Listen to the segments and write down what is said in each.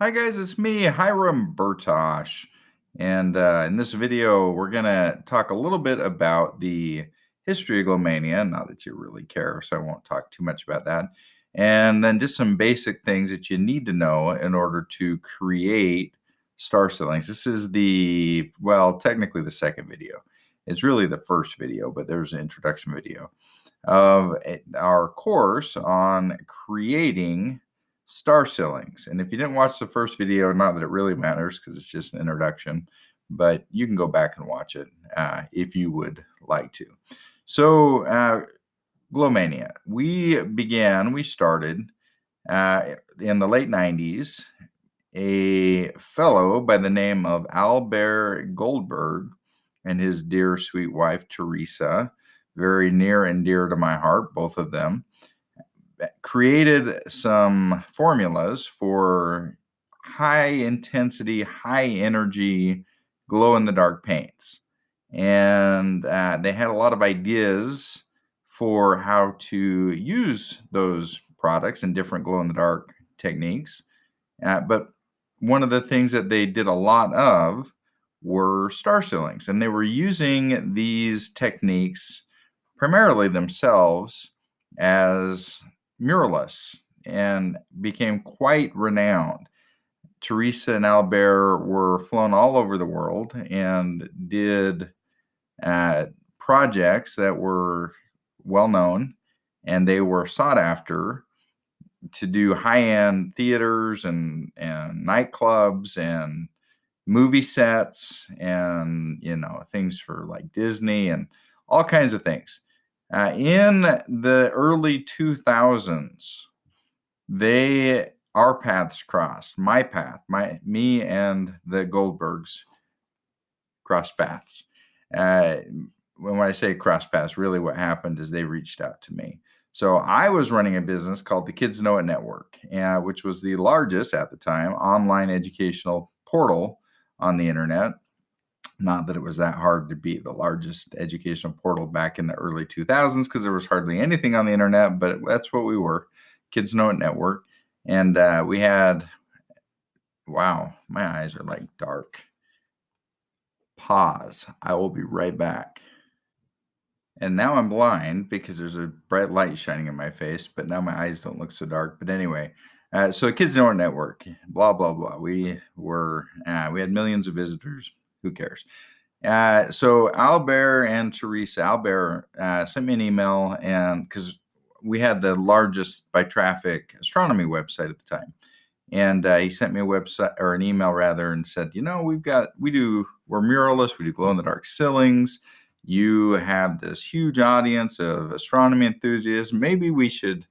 Hi guys, it's me, Hiram Bertoch. And in this video, we're going to talk a little bit about the history of GloMania. Not that you really care, so I won't talk too much about that. And then just some basic things that you need to know in order to create star ceilings. This is technically the second video. It's really the first video, but there's an introduction video of our course on creating star ceilings. And if you didn't watch the first video, not that it really matters because it's just an introduction, but you can go back and watch it if you would like to. So, GloMania, we started in the late 90s. A fellow by the name of Alber Goldberg and his dear sweet wife, Teresa, very near and dear to my heart, both of them, created some formulas for high intensity, high energy, glow in the dark paints. And they had a lot of ideas for how to use those products and different glow in the dark techniques. But one of the things that they did a lot of were star ceilings, and they were using these techniques primarily themselves as muralists and became quite renowned. Teresa and Albert were flown all over the world and did projects that were well known, and they were sought after to do high-end theaters and nightclubs and movie sets and things for like Disney and all kinds of things. In the early 2000s, our paths crossed. My path, me and the Goldbergs crossed paths. When I say cross paths, really what happened is they reached out to me. So I was running a business called the Kids Know It Network, which was the largest at the time online educational portal on the internet. Not that it was that hard to be the largest educational portal back in the early 2000s because there was hardly anything on the internet, but that's what we were, Kids Know It Network. And we had, wow, my eyes are like dark. Pause. I will be right back. And now I'm blind because there's a bright light shining in my face, but now my eyes don't look so dark. But anyway, so Kids Know It Network, blah, blah, blah. We had millions of visitors. Who cares? So Albert and Teresa, Albert sent me an email, and because we had the largest by traffic astronomy website at the time. And he sent me an email rather, and said, we're muralists, we do glow in the dark ceilings. You have this huge audience of astronomy enthusiasts. Maybe we should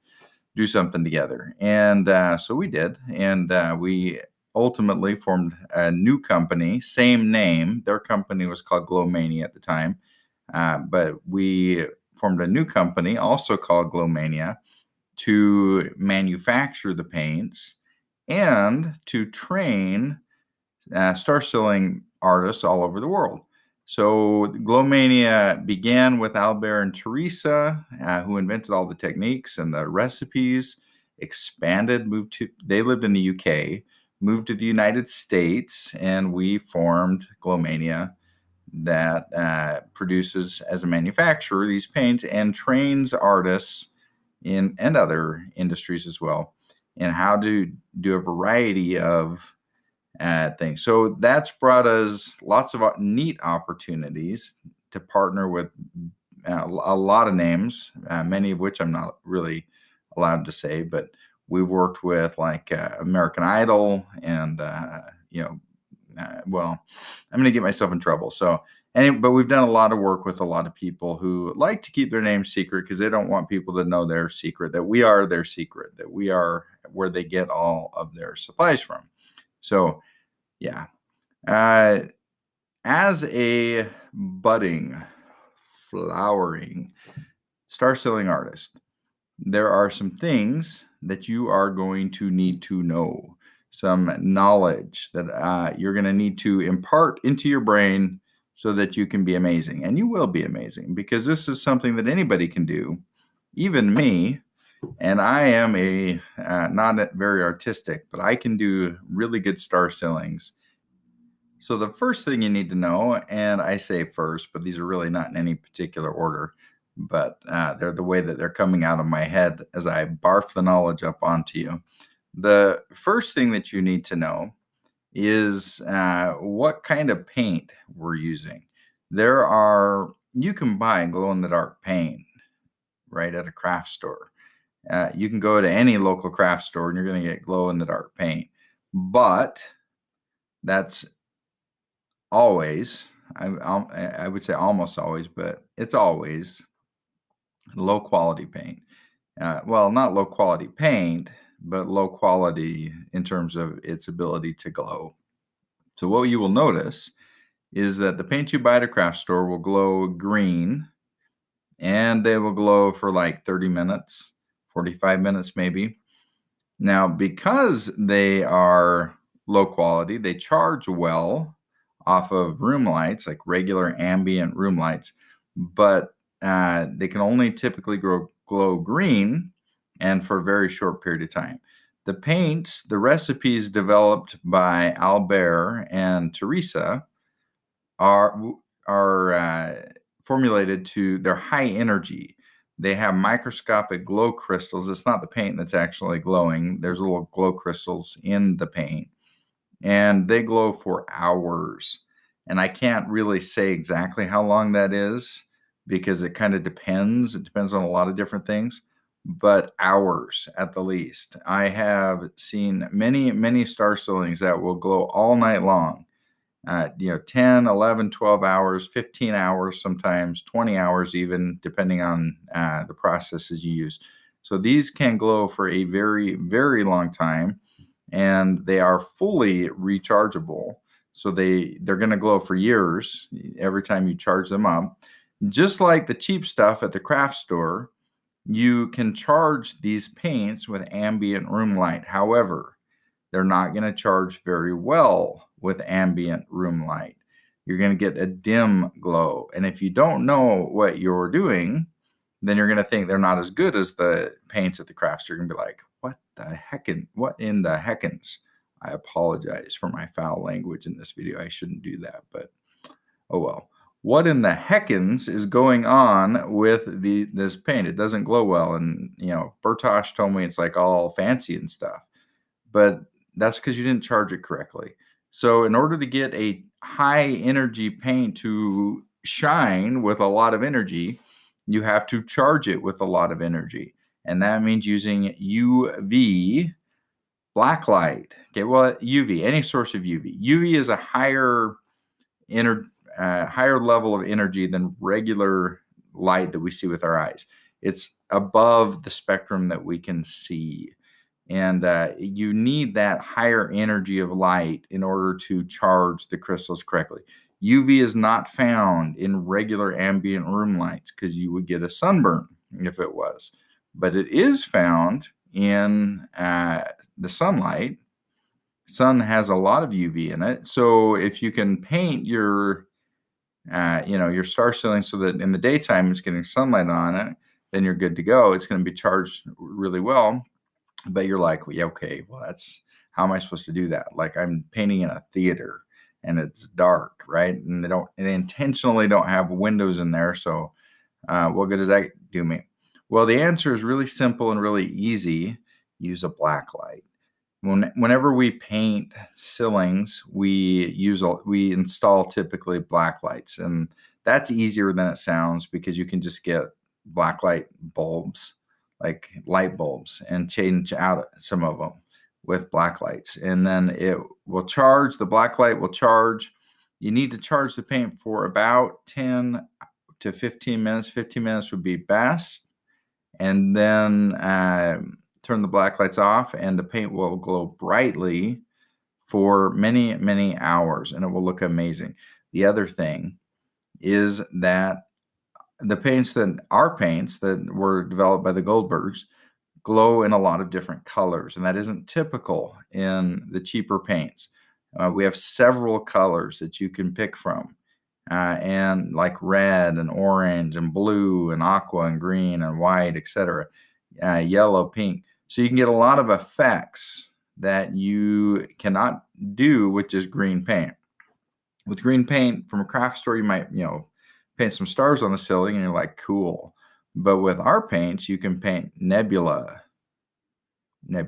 do something together. And so we did. And we ultimately formed a new company, same name. Their company was called GloMania at the time. But we formed a new company, also called GloMania, to manufacture the paints and to train star ceiling artists all over the world. So GloMania began with Albert and Teresa, who invented all the techniques and the recipes, expanded, they lived in the UK, moved to the United States, and we formed GloMania that produces as a manufacturer these paints and trains artists and other industries as well in how to do a variety of things. So that's brought us lots of neat opportunities to partner with a lot of names, many of which I'm not really allowed to say, but we've worked with like American Idol and, well, I'm going to get myself in trouble. So, but we've done a lot of work with a lot of people who like to keep their names secret because they don't want people to know their secret, that we are their secret, that we are where they get all of their supplies from. So, yeah. As a budding, flowering star ceiling artist, there are some things that you are going to need to know, some knowledge that you're going to need to impart into your brain so that you can be amazing. And you will be amazing because this is something that anybody can do, even me. And I am not very artistic, but I can do really good star ceilings. So the first thing you need to know, and I say first, but these are really not in any particular order, but they're the way that they're coming out of my head as I barf the knowledge up onto you. The first thing that you need to know is what kind of paint we're using. You can buy glow in the dark paint right at a craft store. You can go to any local craft store and you're going to get glow in the dark paint. But that's always, I would say almost always, but it's always low quality paint. Well, not low quality paint, but low quality in terms of its ability to glow. So what you will notice is that the paint you buy at a craft store will glow green, and they will glow for like 30 minutes, 45 minutes maybe. Now, because they are low quality, they charge well off of room lights, like regular ambient room lights, but they can only typically glow green and for a very short period of time. The paints, the recipes developed by Alber and Teresa are formulated they're high energy. They have microscopic glow crystals. It's not the paint that's actually glowing. There's little glow crystals in the paint, and they glow for hours. And I can't really say exactly how long that is because it kind of depends. It depends on a lot of different things, but hours at the least. I have seen many, many star ceilings that will glow all night long. 10, 11, 12 hours, 15 hours, sometimes 20 hours, even depending on the processes you use. So these can glow for a very, very long time, and they are fully rechargeable. So they're going to glow for years every time you charge them up. Just like the cheap stuff at the craft store, you can charge these paints with ambient room light. However, they're not going to charge very well with ambient room light. You're going to get a dim glow. And if you don't know what you're doing, then you're going to think they're not as good as the paints at the craft store. You're going to be like, what in the heckins? I apologize for my foul language in this video. I shouldn't do that, but oh well. What in the heckins is going on with this paint? It doesn't glow well. And, Bertoch told me it's like all fancy and stuff. But that's because you didn't charge it correctly. So in order to get a high energy paint to shine with a lot of energy, you have to charge it with a lot of energy. And that means using UV black light. Okay, well, UV, any source of UV. UV is a higher level of energy than regular light that we see with our eyes. It's above the spectrum that we can see. And you need that higher energy of light in order to charge the crystals correctly. UV is not found in regular ambient room lights because you would get a sunburn if it was. But it is found in the sunlight. Sun has a lot of UV in it. So if you can paint your star ceiling so that in the daytime it's getting sunlight on it, then you're good to go. It's going to be charged really well. But you're like, well, yeah, okay, well, how am I supposed to do that? Like I'm painting in a theater and it's dark, right? And they intentionally don't have windows in there. So what good does that do me? Well, the answer is really simple and really easy. Use a black light. Whenever we paint ceilings, we install typically black lights, and that's easier than it sounds because you can just get black light bulbs, like light bulbs, and change out some of them with black lights, and then it will charge. The black light will charge. You need to charge the paint for about 10 to 15 minutes. 15 minutes would be best, and then turn the black lights off, and the paint will glow brightly for many, many hours, and it will look amazing. The other thing is that the paints that were developed by the Goldbergs glow in a lot of different colors, and that isn't typical in the cheaper paints. We have several colors that you can pick from, and like red and orange and blue and aqua and green and white, etc. yellow, pink. So you can get a lot of effects that you cannot do with just green paint. With green paint from a craft store, you might, paint some stars on the ceiling and you're like, cool. But with our paints, you can paint nebulae. I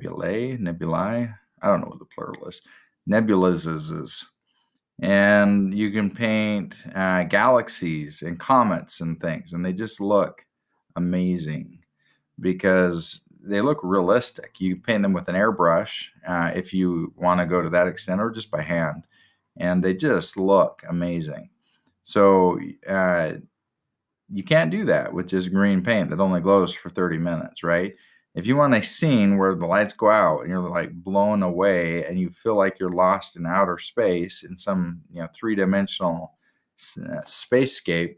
don't know what the plural is. Nebulas. And you can paint galaxies and comets and things, and they just look amazing because they look realistic. You paint them with an airbrush if you want to go to that extent, or just by hand, and they just look amazing. So you can't do that with just green paint that only glows for 30 minutes, right? If you want a scene where the lights go out and you're like blown away and you feel like you're lost in outer space in some three-dimensional spacescape,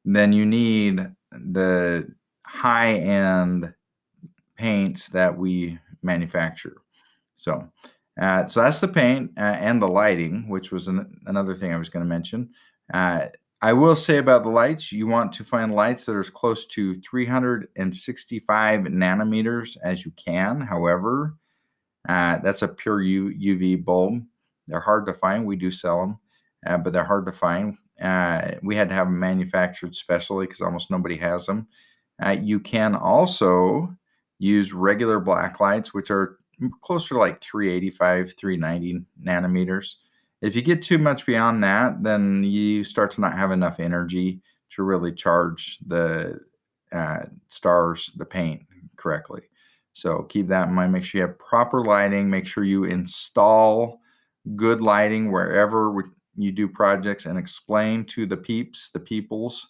then you need the high-end paints that we manufacture. So that's the paint and the lighting, which was another thing I was going to mention. I will say about the lights, you want to find lights that are as close to 365 nanometers as you can. However, that's a pure UV bulb. They're hard to find. We do sell them, but they're hard to find. We had to have them manufactured specially because almost nobody has them. You can also use regular black lights, which are closer to like 385, 390 nanometers. If you get too much beyond that, then you start to not have enough energy to really charge the stars, the paint correctly. So keep that in mind. Make sure you have proper lighting. Make sure you install good lighting wherever you do projects, and explain to the peoples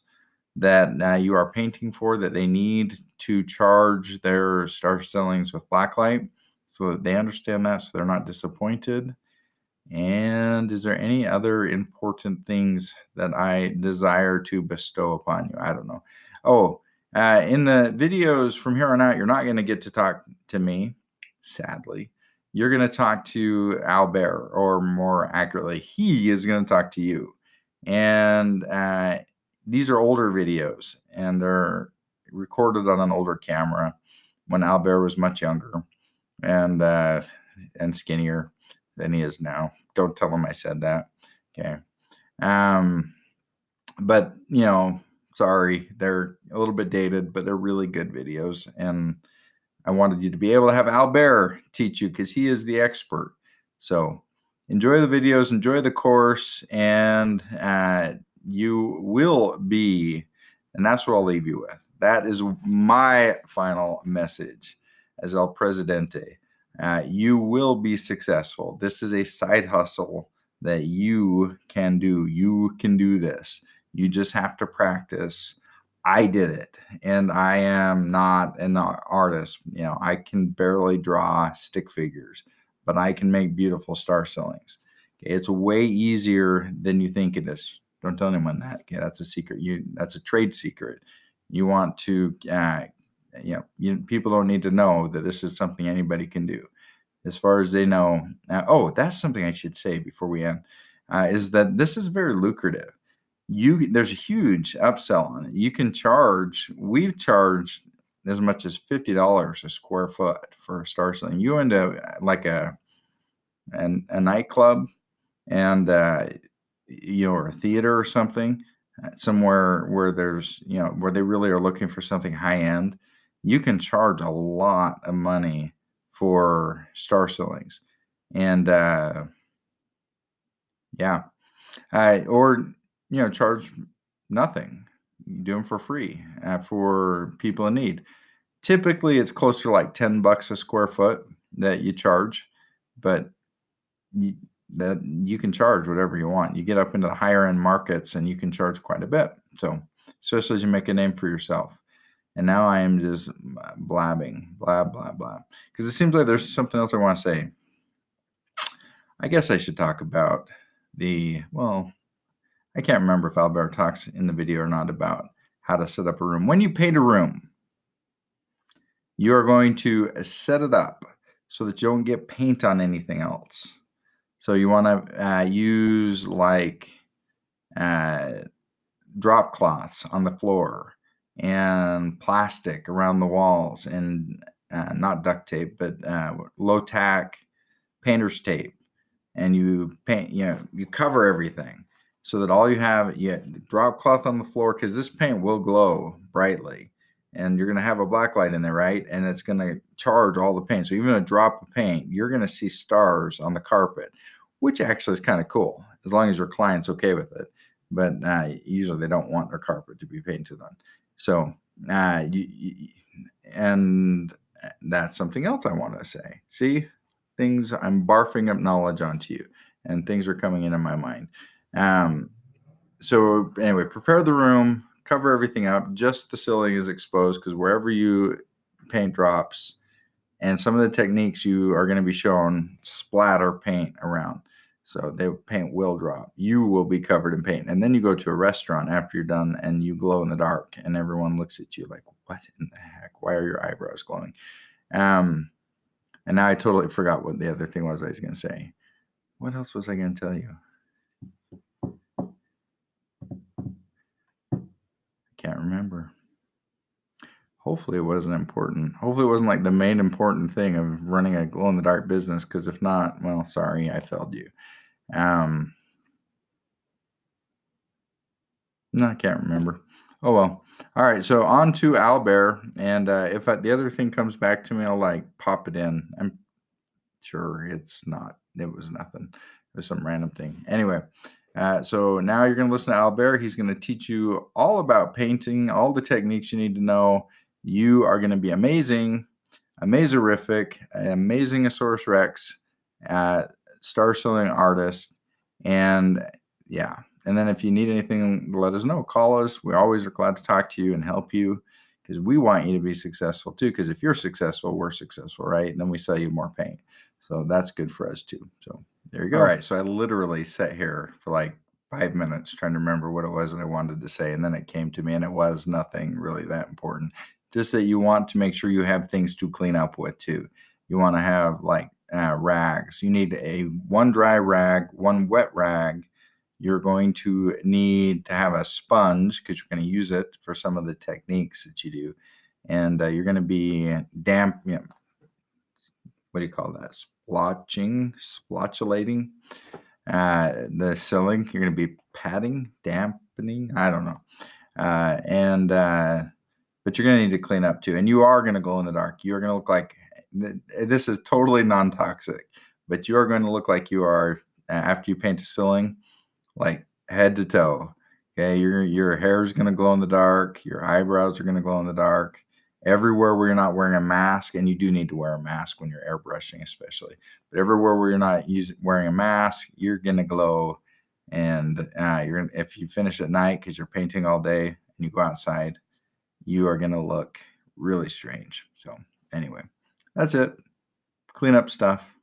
that you are painting for that they need to charge their star ceilings with blacklight so that they understand that, so they're not disappointed. And is there any other important things that I desire to bestow upon you? I don't know. Oh, in the videos from here on out, you're not going to get to talk to me, sadly. You're going to talk to Alber, or more accurately, he is going to talk to you. And these are older videos, and they're recorded on an older camera when Alber was much younger and skinnier than he is now. Don't tell him I said that. Okay. But sorry, they're a little bit dated, but they're really good videos. And I wanted you to be able to have Alber teach you because he is the expert. So enjoy the videos, enjoy the course, and you will be, and that's what I'll leave you with. That is my final message as El Presidente. You will be successful. This is a side hustle that you can do. You can do this. You just have to practice. I did it, and I am not an artist. I can barely draw stick figures, but I can make beautiful star ceilings. Okay, it's way easier than you think it is. Don't tell anyone that. Okay, that's a secret. That's a trade secret. You want to, people don't need to know that this is something anybody can do. As far as they know. That's something I should say before we end, is that this is very lucrative. There's a huge upsell on it. You can we've charged as much as $50 a square foot for a star ceiling. You into like a nightclub and or a theater or something, somewhere where there's where they really are looking for something high end, you can charge a lot of money for star ceilings. And or charge nothing. You do them for free for people in need. Typically, it's closer to like $10 a square foot that you charge, but you can charge whatever you want. You get up into the higher end markets and you can charge quite a bit. So, especially as you make a name for yourself. And now I am just blabbing, blah, blah, blah. Because it seems like there's something else I want to say. I guess I should talk about I can't remember if Alber talks in the video or not about how to set up a room. When you paint a room, you are going to set it up so that you don't get paint on anything else. So you want to use like drop cloths on the floor and plastic around the walls, and not duct tape, but low tack painter's tape, and you paint, you cover everything so that all you have, drop cloth on the floor, because this paint will glow brightly, and you're going to have a black light in there, right? And it's going to charge all the paint. So even a drop of paint, you're going to see stars on the carpet, which actually is kind of cool, as long as your client's okay with it. But usually they don't want their carpet to be painted on. So, and that's something else I want to say. See, things, I'm barfing up knowledge onto you, and things are coming into my mind. So anyway, prepare the room, cover everything up. Just the ceiling is exposed, because wherever you paint drops, and some of the techniques you are going to be shown splatter paint around. So the paint will drop. You will be covered in paint. And then you go to a restaurant after you're done and you glow in the dark, and everyone looks at you like, what in the heck? Why are your eyebrows glowing? And now I totally forgot what the other thing was I was going to say. What else was I going to tell you? I can't remember. Hopefully it wasn't important. Hopefully it wasn't like the main important thing of running a glow-in-the-dark business, because if not, well, sorry, I failed you. No, I can't remember. Oh, well. All right, so on to Alber, and if the other thing comes back to me, I'll like pop it in. I'm sure it was nothing. It was some random thing. Anyway, so now you're going to listen to Alber. He's going to teach you all about painting, all the techniques you need to know. You are going to be amazing, amazerific, Amazingosaurus Rex, star-selling artist, and yeah. And then if you need anything, let us know. Call us. We always are glad to talk to you and help you, because we want you to be successful too. Because if you're successful, we're successful, right? And then we sell you more paint. So that's good for us too. So there you go. All right. So I literally sat here for like 5 minutes trying to remember what it was that I wanted to say. And then it came to me, and it was nothing really that important. Just that you want to make sure you have things to clean up with too. You want to have like rags. You need one dry rag, one wet rag. You're going to need to have a sponge, because you're going to use it for some of the techniques that you do. And you're going to be damp, what do you call that? Splotulating the ceiling. You're going to be patting, dampening. I don't know. But you're going to need to clean up too. And you are going to glow in the dark. You're going to look like, this is totally non-toxic, but you are going to look like you are, after you paint the ceiling, like head to toe. Okay, your hair is going to glow in the dark. Your eyebrows are going to glow in the dark. Everywhere where you're not wearing a mask, and you do need to wear a mask when you're airbrushing, especially. But everywhere where you're not wearing a mask, you're going to glow. And if you finish at night because you're painting all day and you go outside, you are going to look really strange. So anyway, that's it. Clean up stuff.